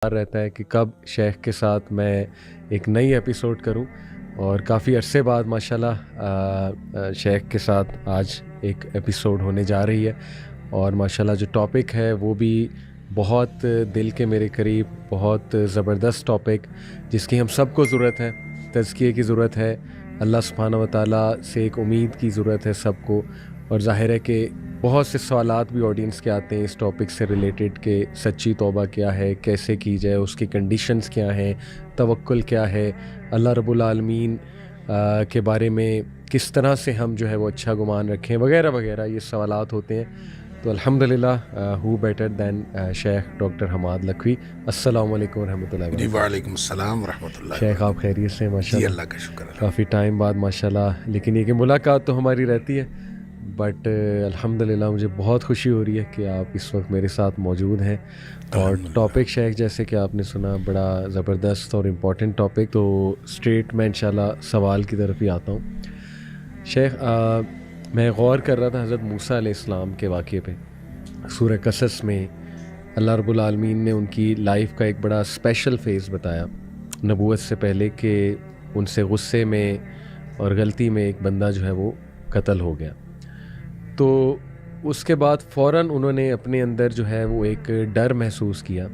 رہتا ہے کہ کب شیخ کے ساتھ میں ایک نئی ایپیسوڈ کروں، اور کافی عرصے بعد ماشاءاللہ شیخ کے ساتھ آج ایک ایپیسوڈ ہونے جا رہی ہے، اور ماشاءاللہ جو ٹاپک ہے وہ بھی بہت دل کے میرے قریب، بہت زبردست ٹاپک جس کی ہم سب کو ضرورت ہے، تزکیے کی ضرورت ہے، اللہ سبحانہ و تعالیٰ سے ایک امید کی ضرورت ہے سب کو، اور ظاہر ہے کہ بہت سے سوالات بھی آڈینس کے آتے ہیں اس ٹاپک سے ریلیٹڈ کہ سچی توبہ کیا ہے، کیسے کی جائے، اس کی کنڈیشنز کیا ہیں، توکل کیا ہے، اللہ رب العالمین کے بارے میں کس طرح سے ہم جو ہے وہ اچھا گمان رکھیں وغیرہ وغیرہ، یہ سوالات ہوتے ہیں۔ تو الحمدللہ ہو بیٹر دین شیخ ڈاکٹر حماد لکھوی۔ السلام علیکم ورحمۃ اللہ جی وعلیکم السلام ورحمۃ اللہ۔ شیخ آپ خیریت سے؟ ماشاءاللہ جی اللہ کا شکر ہے، کافی ٹائم بعد ماشاءاللہ، لیکن یہ کہ ملاقات تو ہماری رہتی ہے، بٹ الحمدللہ مجھے بہت خوشی ہو رہی ہے کہ آپ اس وقت میرے ساتھ موجود ہیں، اور ٹاپک شیخ جیسے کہ آپ نے سنا بڑا زبردست اور امپورٹنٹ ٹاپک، تو اسٹریٹ میں انشاءاللہ سوال کی طرف ہی آتا ہوں۔ شیخ میں غور کر رہا تھا حضرت موسیٰ علیہ السلام کے واقعے پہ۔ سورہ قصص میں اللہ رب العالمین نے ان کی لائف کا ایک بڑا اسپیشل فیز بتایا نبوت سے پہلے، کہ ان سے غصے میں اور غلطی میں ایک بندہ جو ہے وہ قتل ہو گیا، تو اس کے بعد فوراً انہوں نے اپنے اندر جو ہے وہ ایک ڈر محسوس کیا،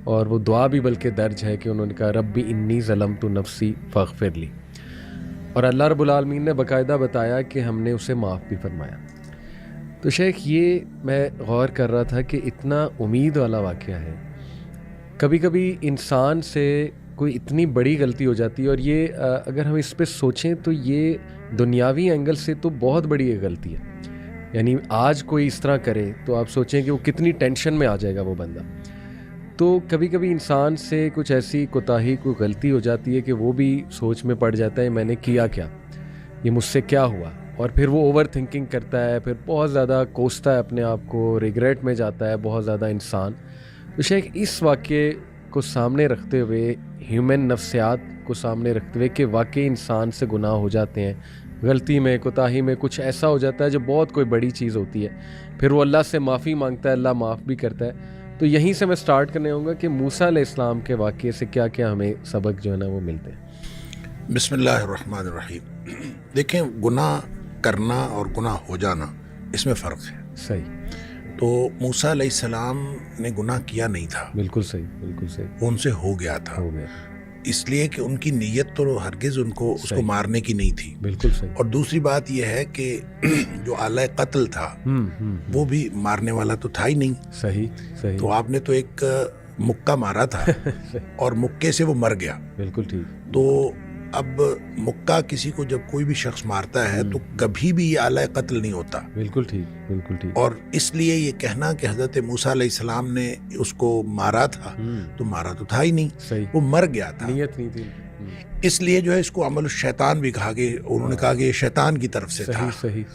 اور وہ دعا بھی بلکہ درج ہے کہ انہوں نے کہا ربی انی ظلمت نفسی فاغفر لی، اور اللہ رب العالمین نے باقاعدہ بتایا کہ ہم نے اسے معاف بھی فرمایا۔ تو شیخ یہ میں غور کر رہا تھا کہ اتنا امید والا واقعہ ہے، کبھی کبھی انسان سے کوئی اتنی بڑی غلطی ہو جاتی ہے، اور یہ اگر ہم اس پہ سوچیں تو یہ دنیاوی اینگل سے تو بہت بڑی ایک غلطی ہے، یعنی آج کوئی اس طرح کرے تو آپ سوچیں کہ وہ کتنی ٹینشن میں آ جائے گا وہ بندہ۔ تو کبھی کبھی انسان سے کچھ ایسی کوتاہی، کوئی غلطی ہو جاتی ہے کہ وہ بھی سوچ میں پڑ جاتا ہے میں نے کیا کیا، یہ مجھ سے کیا ہوا، اور پھر وہ اوور تھنکنگ کرتا ہے، پھر بہت زیادہ کوستا ہے اپنے آپ کو، ریگریٹ میں جاتا ہے بہت زیادہ انسان۔ تو شیخ اس واقعے کو سامنے رکھتے ہوئے، ہیومن نفسیات کو سامنے رکھتے ہوئے کہ واقعی انسان سے گناہ ہو جاتے ہیں، غلطی میں، کوتاہی میں کچھ ایسا ہو جاتا ہے جو بہت کوئی بڑی چیز ہوتی ہے، پھر وہ اللہ سے معافی مانگتا ہے، اللہ معاف بھی کرتا ہے۔ تو یہیں سے میں سٹارٹ کرنے ہوں گا کہ موسیٰ علیہ السلام کے واقعے سے کیا کیا ہمیں سبق جو ہے نا وہ ملتے ہیں۔ بسم اللہ الرحمن الرحیم۔ دیکھیں، گناہ کرنا اور گناہ ہو جانا اس میں فرق ہے۔ صحیح۔ تو موسیٰ علیہ السلام نے گناہ کیا نہیں تھا، بالکل صحیح، بالکل صحیح، وہ ان سے ہو گیا تھا، ہو گیا، اس لیے کہ ان کی نیت تو ہرگز اس کو مارنے کی نہیں تھی۔ بالکل صحیح۔ اور دوسری بات یہ ہے کہ جو آلہ قتل تھا وہ بھی مارنے والا تو تھا ہی نہیں۔ صحیح صحیح۔ تو آپ نے تو ایک مکہ مارا تھا اور مکے سے وہ مر گیا۔ بالکل ٹھیک۔ تو اب مکہ کسی کو جب کوئی بھی شخص مارتا ہے تو کبھی بھی یہ آلہ قتل نہیں ہوتا۔ بالکل ٹھیک، بالکل ٹھیک۔ اور اس لیے یہ کہنا کہ حضرت موسیٰ علیہ السلام نے اس کو مارا تھا، تو مارا تو تھا ہی نہیں، صحیح، وہ مر گیا تھا، نیت نہیں تھی۔ اس لیے جو ہے اس کو عمل الشیطان بھی کہا کہ انہوں نے کہا کہ یہ شیطان کی طرف سے تھا،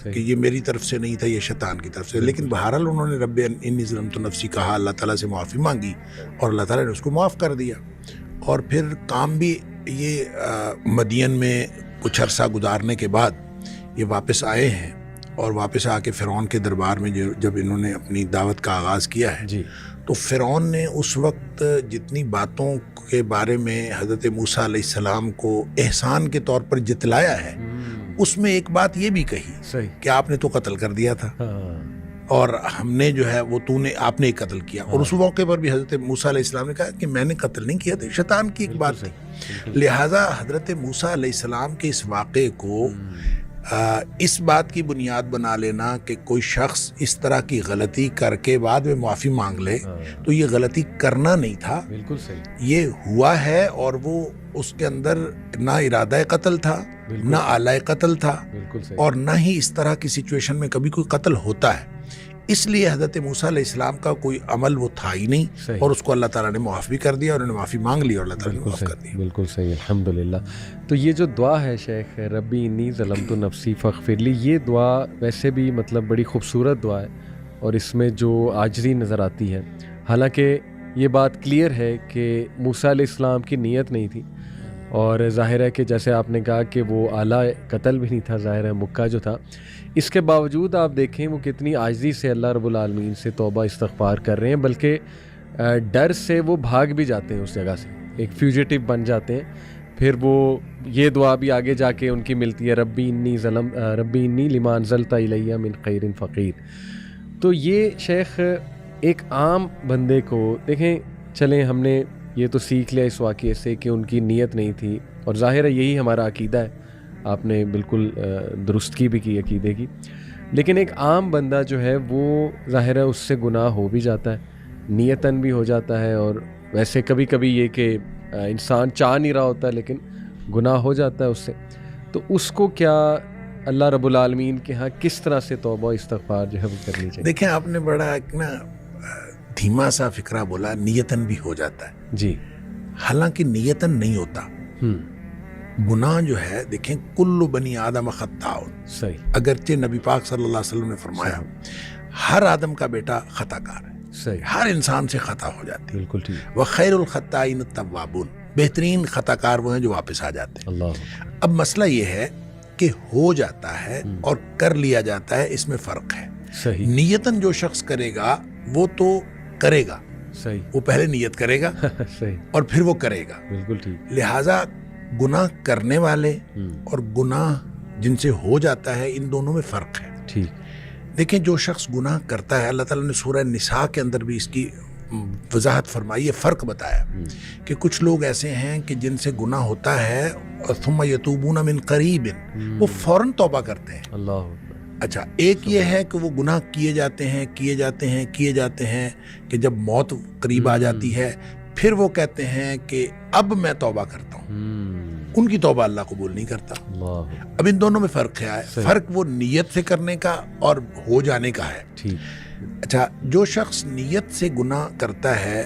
کہ یہ میری طرف سے نہیں تھا، یہ شیطان کی طرف سے۔ لیکن بہرحال انہوں نے رب انی ظلمت نفسی کہا، اللہ تعالیٰ سے معافی مانگی، اور اللہ تعالیٰ نے اس کو معاف کر دیا۔ اور پھر کام بھی یہ مدین میں کچھ عرصہ گزارنے کے بعد یہ واپس آئے ہیں، اور واپس آ کے فرعون کے دربار میں جب انہوں نے اپنی دعوت کا آغاز کیا ہے جی، تو فرعون نے اس وقت جتنی باتوں کے بارے میں حضرت موسیٰ علیہ السلام کو احسان کے طور پر جتلایا ہے، اس میں ایک بات یہ بھی کہی صحیح، کہ آپ نے تو قتل کر دیا تھا، اور ہم نے جو ہے وہ آپ نے ہی قتل کیا۔ اور اس موقع پر بھی حضرت موسیٰ علیہ السلام نے کہا کہ میں نے قتل نہیں کیا تھا، شیطان کی ایک بات تھی۔ لہٰذا حضرت موسیٰ علیہ السلام کے اس واقعے کو اس بات کی بنیاد بنا لینا کہ کوئی شخص اس طرح کی غلطی کر کے بعد میں معافی مانگ لے، تو یہ غلطی کرنا نہیں تھا، بالکل صحیح، یہ ہوا ہے، اور وہ اس کے اندر نہ ارادہ قتل تھا، نہ آلہ قتل تھا، بالکل صحیح، اور نہ ہی اس طرح کی سچویشن میں کبھی کوئی قتل ہوتا ہے۔ اس لیے حضرت موسیٰ علیہ السلام کا کوئی عمل وہ تھا ہی نہیں، اور اس کو اللہ تعالیٰ نے معاف بھی کر دیا، اور انہوں نے معافی مانگ لی اور اللہ تعالیٰ نے معاف کر دیا۔ بالکل صحیح، الحمدللہ۔ تو یہ جو دعا ہے شیخ ربی انی ظلمت نفسی فاغفر لی، یہ دعا ویسے بھی مطلب بڑی خوبصورت دعا ہے، اور اس میں جو عاجزی نظر آتی ہے، حالانکہ یہ بات کلیئر ہے کہ موسیٰ علیہ السلام کی نیت نہیں تھی، اور ظاہر ہے کہ جیسے آپ نے کہا کہ وہ آلہ قتل بھی نہیں تھا، ظاہر ہے مکہ جو تھا، اس کے باوجود آپ دیکھیں وہ کتنی عاجزی سے اللہ رب العالمین سے توبہ استغفار کر رہے ہیں، بلکہ ڈر سے وہ بھاگ بھی جاتے ہیں اس جگہ سے, ایک فیوجیٹو بن جاتے ہیں. پھر وہ یہ دعا بھی آگے جا کے ان کی ملتی ہے, ربی انی لما انزلت الیہ من خیر فقیر. تو یہ شیخ ایک عام بندے کو دیکھیں, چلیں ہم نے یہ تو سیکھ لیا اس واقعے سے کہ ان کی نیت نہیں تھی, اور ظاہر ہے یہی ہمارا عقیدہ ہے, آپ نے بالکل درستگی بھی کی عقیدے کی. لیکن ایک عام بندہ جو ہے وہ ظاہر ہے اس سے گناہ ہو بھی جاتا ہے, نیتاً بھی ہو جاتا ہے, اور ویسے کبھی کبھی یہ کہ انسان چاہ نہیں رہا ہوتا لیکن گناہ ہو جاتا ہے اس سے. تو اس کو کیا اللہ رب العالمین کے ہاں کس طرح سے توبہ استغفار جو ہے وہ کرنی چاہیے؟ دیکھیں آپ نے بڑا ایک نا دھیما سا فکرہ بولا, نیتاً بھی ہو جاتا ہے. جی, حالانکہ نیتاً نہیں ہوتا. گناہ جو ہے دیکھیں کل بنی آدم خطاء, صحیح, اگرچہ نبی پاک صلی اللہ علیہ وسلم نے فرمایا ہر آدم کا بیٹا خطا کار ہے, صحیح, ہر انسان سے خطا ہو جاتی ہے. بالکل ٹھیک. وخیر الخطائین التوابون, بہترین خطا کار وہ ہیں جو واپس آ جاتے ہیں. اللہ. اب مسئلہ یہ ہے کہ ہو جاتا ہے اور کر لیا جاتا ہے, اس میں فرق ہے. صحیح, نیتاً جو شخص کرے گا وہ تو کرے گا, صحیح, وہ پہلے نیت کرے گا صحیح, اور پھر وہ کرے گا. بالکل ٹھیک. لہٰذا گناہ کرنے والے اور گناہ جن سے ہو جاتا ہے ان دونوں میں فرق ہے. ٹھیک. دیکھیں جو شخص گناہ کرتا ہے, اللہ تعالیٰ نے سورہ نساء کے اندر بھی اس کی وضاحت فرمائی ہے, فرق بتایا کہ کچھ لوگ ایسے ہیں کہ جن سے گناہ ہوتا ہے اور ثم یتوبون من قریب, وہ فوراً توبہ کرتے ہیں. اللہ. اچھا, ایک یہ ہے کہ وہ گناہ کیے جاتے ہیں کہ جب موت قریب آ جاتی ہے پھر وہ کہتے ہیں کہ اب میں توبہ کرتا ہوں, ان کی توبہ اللہ قبول نہیں کرتا. اب ان دونوں میں فرق ہے. فرق وہ نیت سے کرنے کا اور ہو جانے کا ہے. ٹھیک. اچھا, جو شخص نیت سے گناہ کرتا ہے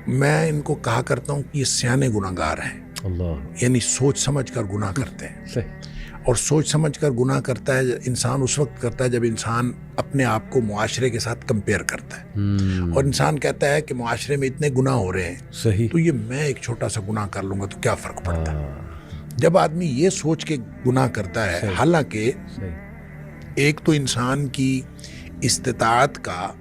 میں ان کو کہا کرتا ہوں کہ یہ سیانے گناہ گار ہیں. اللہ. یعنی سوچ سمجھ کر گناہ کرتے ہیں. صحیح. اور سوچ سمجھ کر گناہ کرتا ہے انسان اس وقت کرتا ہے جب انسان اپنے آپ کو معاشرے کے ساتھ کمپیئر کرتا ہے, اور انسان کہتا ہے کہ معاشرے میں اتنے گناہ ہو رہے ہیں, صحیح, تو یہ میں ایک چھوٹا سا گناہ کر لوں گا تو کیا فرق پڑتا ہے. جب آدمی یہ سوچ کے گناہ کرتا ہے, حالانکہ ایک تو انسان کی استطاعت کا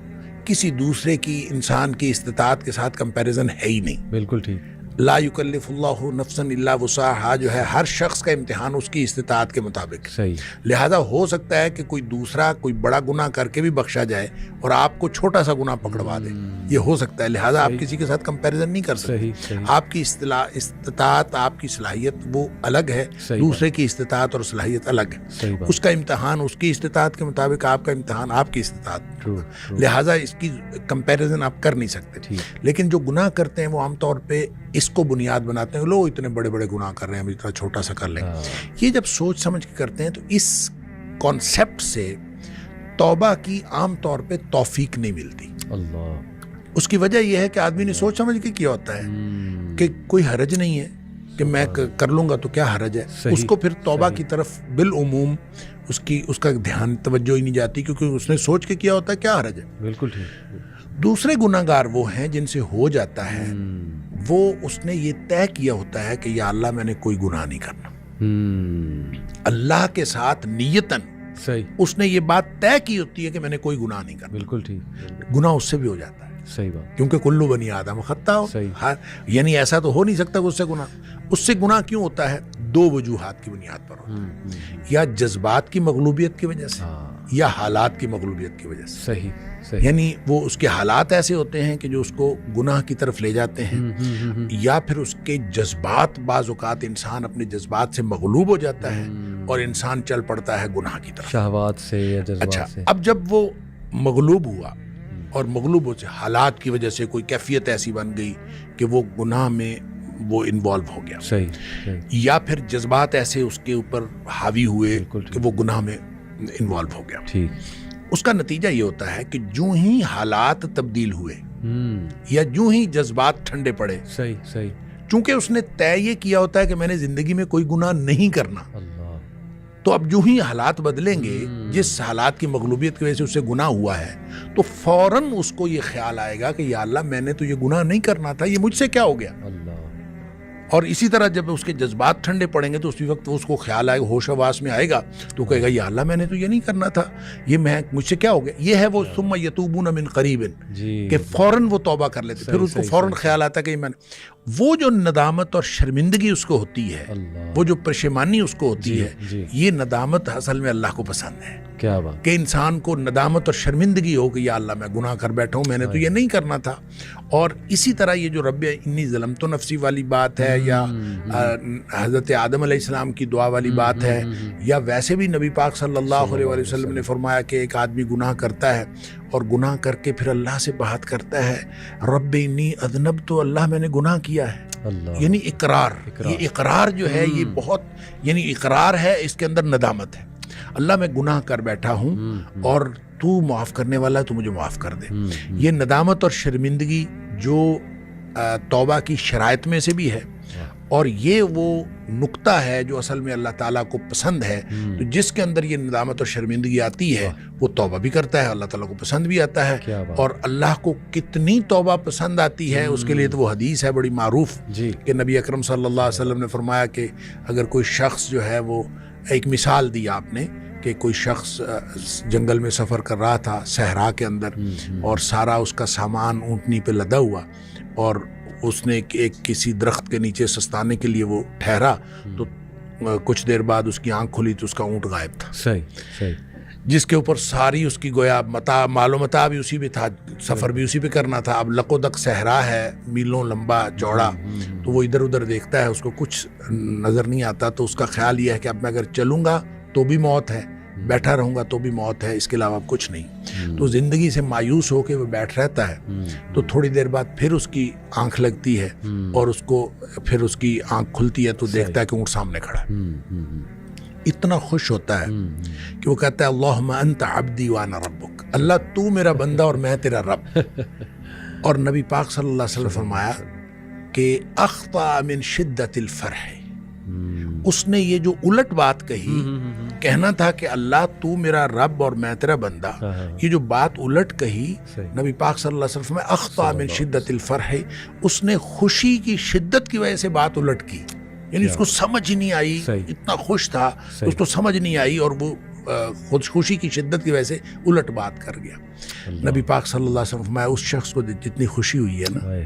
کسی دوسرے کی انسان کی استطاعت کے ساتھ کمپیریزن ہے ہی نہیں. بالکل ٹھیک. لا یکلف اللہ نفسا الا وسعها جو ہے ہر شخص کا امتحان اس کی استطاعت کے مطابق. صحیح. لہذا ہو سکتا ہے کہ کوئی دوسرا کوئی بڑا گناہ کر کے بھی بخشا جائے اور آپ کو چھوٹا سا گناہ پکڑوا دے, یہ ہو سکتا ہے. لہذا آپ کسی کے ساتھ کمپیریزن نہیں کر سکتے. آپ کی استطاعت, آپ کی صلاحیت وہ الگ ہے, دوسرے کی استطاعت اور صلاحیت الگ ہے. اس کا امتحان اس کی استطاعت کے مطابق, آپ کا امتحان آپ کی استطاعت. لہذا اس کی کمپیریزن آپ کر نہیں سکتے. لیکن جو گناہ کرتے ہیں وہ عام طور پہ اس کو بنیاد بناتے ہیں, لوگ اتنے بڑے بڑے گناہ کر رہے ہیں, ہم اتنا چھوٹا سا کر لیں. یہ جب سوچ سمجھ کے کرتے ہیں تو اس کانسیپٹ سے توبہ کی عام طور پہ توفیق نہیں ملتی. اللہ. اس کی وجہ یہ ہے کہ آدمی نے سوچ سمجھ کے کیا ہوتا ہے کہ کوئی حرج نہیں ہے کہ میں کر لوں گا تو کیا حرج ہے. اس کو پھر توبہ کی طرف بالعموم اس کا دھیان توجہ ہی نہیں جاتی, کیونکہ اس نے سوچ کے کیا ہوتا ہے کیا حرج ہے. بالکل ٹھیک. دوسرے گناہ گار وہ ہیں جن سے ہو جاتا ہے, وہ اس نے یہ طے کیا ہوتا ہے کہ یا اللہ میں نے کوئی گناہ نہیں کرنا. اللہ کے ساتھ نیتاً اس نے یہ بات طے کی ہوتی ہے کہ میں نے کوئی گناہ نہیں کرنا. بالکل ٹھیک. گناہ اس سے بھی ہو جاتا ہے. صحیح بات. کیونکہ کلو بنی آدم خطا ہو, یعنی ایسا تو ہو نہیں سکتا کہ اس سے گناہ. اس سے گناہ کیوں ہوتا ہے؟ دو وجوہات کی بنیاد پر ہوتا ہے, یا جذبات کی مغلوبیت کی وجہ سے یا حالات کی مغلوبیت کی وجہ سے. صحیح. یعنی وہ اس کے حالات ایسے ہوتے ہیں کہ جو اس کو گناہ کی طرف لے جاتے ہیں, یا پھر اس کے جذبات, بعض اوقات انسان اپنے جذبات سے مغلوب ہو جاتا ہے اور انسان چل پڑتا ہے گناہ کی طرف, شہوات سے یا جذبات سے. اچھا, اب جب وہ مغلوب ہوا اور مغلوب ہو سے حالات کی وجہ سے کوئی کیفیت ایسی بن گئی کہ وہ گناہ میں وہ انوالو ہو گیا. صحیح. یا پھر جذبات ایسے اس کے اوپر حاوی ہوئے کہ وہ گناہ میں انوالو ہو گیا. ٹھیک. اس کا نتیجہ یہ ہوتا ہے کہ جو ہی حالات تبدیل ہوئے یا جو ہی جذبات ٹھنڈے پڑے, صحیح, چونکہ اس نے طے یہ کیا ہوتا ہے کہ میں نے زندگی میں کوئی گناہ نہیں کرنا, تو اب جو ہی حالات بدلیں گے, جس حالات کی مغلوبیت کی وجہ سے اسے گناہ ہوا ہے, تو فوراً اس کو یہ خیال آئے گا کہ یا اللہ میں نے تو یہ گناہ نہیں کرنا تھا, یہ مجھ سے کیا ہو گیا. اور اسی طرح جب اس کے جذبات ٹھنڈے پڑیں گے تو اسی وقت اس کو خیال آئے گا، ہوش حواس میں آئے گا تو کہے گا یا اللہ میں نے تو یہ نہیں کرنا تھا، یہ میں مجھ سے کیا ہو گیا. یہ ہے وہ ثم یتوبون من قریب کہ فوراً وہ توبہ کر لیتے، پھر اس کو فوراً خیال آتا کہ میں نے وہ جو ندامت اور شرمندگی اس کو ہوتی ہے، وہ جو پشیمانی اس کو ہوتی ہے، یہ ندامت اصل میں اللہ کو پسند ہے. کیا بات کہ انسان کو ندامت اور شرمندگی ہو کہ یا اللہ میں گناہ کر بیٹھا ہوں، میں نے تو یہ نہیں کرنا تھا. اور اسی طرح یہ جو رب انی ظلمت نفسی والی بات ہے، یا حضرت آدم علیہ السلام کی دعا والی بات ہے، یا ویسے بھی نبی پاک صلی اللہ علیہ وسلم نے فرمایا کہ ایک آدمی گناہ کرتا ہے اور گناہ کر کے پھر اللہ سے بات کرتا ہے رب انی اذنبت، تو اللہ میں نے گناہ کیا ہے. یعنی اقرار، یہ اقرار جو ہے یہ بہت، یعنی اقرار ہے، اس کے اندر ندامت ہے. اللہ میں گناہ کر بیٹھا ہوں اور تو معاف کرنے والا ہے، تو مجھے معاف کر دے. یہ ندامت اور شرمندگی جو توبہ کی شرائط میں سے بھی ہے، اور یہ وہ نقطہ ہے جو اصل میں اللہ تعالیٰ کو پسند ہے. تو جس کے اندر یہ ندامت اور شرمندگی آتی ہے وہ توبہ بھی کرتا ہے، اللہ تعالیٰ کو پسند بھی آتا ہے. اور اللہ کو کتنی توبہ پسند آتی ہے اس کے لیے تو وہ حدیث ہے بڑی معروف کہ نبی اکرم صلی اللہ علیہ وسلم نے فرمایا کہ اگر کوئی شخص جو ہے وہ، ایک مثال دی آپ نے کہ کوئی شخص جنگل میں سفر کر رہا تھا صحرا کے اندر، اور سارا اس کا سامان اونٹنی پہ لدا ہوا، اور اس نے ایک کسی درخت کے نیچے سستانے کے لیے وہ ٹھہرا، تو کچھ دیر بعد اس کی آنکھ کھلی تو اس کا اونٹ غائب تھا. صحیح. جس کے اوپر ساری اس کی گویا مال و متاع بھی اسی پہ تھا، سفر بھی اسی پہ کرنا تھا. اب لق و دق صحرا ہے، میلوں لمبا چوڑا، تو وہ ادھر ادھر دیکھتا ہے، اس کو کچھ نظر نہیں آتا. تو اس کا خیال یہ ہے کہ اب میں اگر چلوں گا تو بھی موت ہے، بیٹھا رہوں گا تو بھی موت ہے، اس کے علاوہ کچھ نہیں. تو زندگی سے مایوس ہو کے وہ بیٹھ رہتا ہے. تو تھوڑی دیر بعد پھر اس کی آنکھ لگتی ہے، اور اس کو پھر اس کی آنکھ کھلتی ہے تو دیکھتا ہے کہ اونٹ سامنے کھڑا ہے. اتنا خوش ہوتا ہے کہ وہ کہتا ہے اللہم انت عبدی وانا ربک، اللہ تو میرا بندہ اور میں تیرا رب. اور نبی پاک صلی اللہ علیہ وسلم فرمایا کہ اخطا من شدت الفرح، اس نے یہ جو الٹ بات کہی، کہنا تھا کہ اللہ تو میرا رب اور میں تیرا بندہ، یہ جو بات الٹ کہی نبی پاک صلی اللہ علیہ وسلم اخطا من شدت الفرح، اس نے خوشی کی شدت کی وجہ سے بات الٹ کی. یعنی اس کو سمجھ ہی نہیں آئی، اتنا خوش تھا اس کو سمجھ نہیں آئی، اور وہ خوشی کی شدت کی وجہ سے الٹ بات کر گیا. نبی پاک صلی اللہ علیہ وسلم فرمایا اس شخص کو جتنی خوشی ہوئی ہے نا،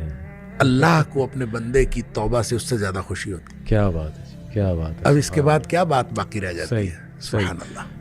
اللہ کو اپنے بندے کی توبہ سے اس سے زیادہ خوشی ہوتی. کیا بات ہے، کیا بات ہے. اب اس کے بعد کیا بات باقی رہ جاتی ہے. سبحان اللہ.